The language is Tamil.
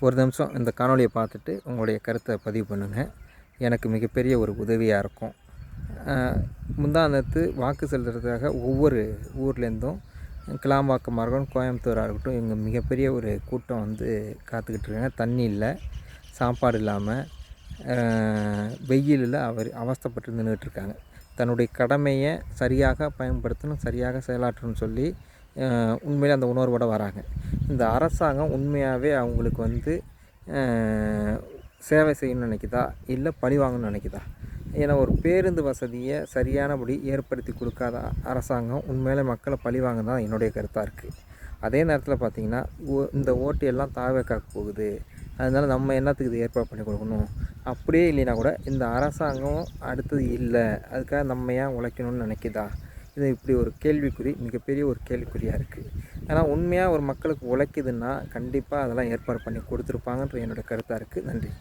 ஒரு நிமிஷம் இந்த காணொளியை பார்த்துட்டு உங்களுடைய கருத்தை பதிவு பண்ணுங்கள். எனக்கு மிகப்பெரிய ஒரு உதவியாக இருக்கும். முந்தானத்து வாக்கு செலுத்துறதுக்காக ஒவ்வொரு ஊர்லேருந்தும் கிளாம்பாக்கமாக இருக்கட்டும், கோயம்புத்தூராக இருக்கட்டும், இங்கே மிகப்பெரிய ஒரு கூட்டம் வந்து காத்துக்கிட்டு இருக்காங்க. தண்ணி இல்லை, சாப்பாடு இல்லாமல் வெயிலில் அவஸ்தைப்பட்டு நின்றுட்டுருக்காங்க. தன்னுடைய கடமையை சரியாக பயன்படுத்தணும், சரியாக செயலாற்றணும்னு சொல்லி உண்மையிலே அந்த உணர்வோடு வராங்க. இந்த அரசாங்கம் உண்மையாகவே அவங்களுக்கு வந்து சேவை செய்யணும்னு நினைக்குதா, இல்லை பழி வாங்கணும்னு நினைக்குதா? ஏன்னா ஒரு பேருந்து வசதியை சரியானபடி ஏற்படுத்தி கொடுக்காத அரசாங்கம் உண்மையிலே மக்களை பழி வாங்க தான் என்னுடைய கருத்தாக இருக்குது. அதே நேரத்தில் பார்த்திங்கன்னா இந்த ஓட்டு எல்லாம் தாவேக்காக்கு போகுது, அதனால் நம்ம என்னத்துக்கு இது ஏற்பாடு பண்ணி கொடுக்கணும்? அப்படியே இல்லைன்னா கூட இந்த அரசாங்கம் அடுத்தது இல்லை, அதுக்காக நம்ம ஏன் உழைக்கணும்னு நினைக்குதா? இது இப்படி ஒரு கேள்விக்குறி, மிகப்பெரிய ஒரு கேள்விக்குறியாக இருக்குது. ஆனால் உண்மையாக ஒரு மக்களுக்கு உழைக்குதுன்னா கண்டிப்பாக அதெல்லாம் ஏற்பாடு பண்ணி கொடுத்துருப்பாங்கன்ற என்னோடய கருத்தாக இருக்குது. நன்றி.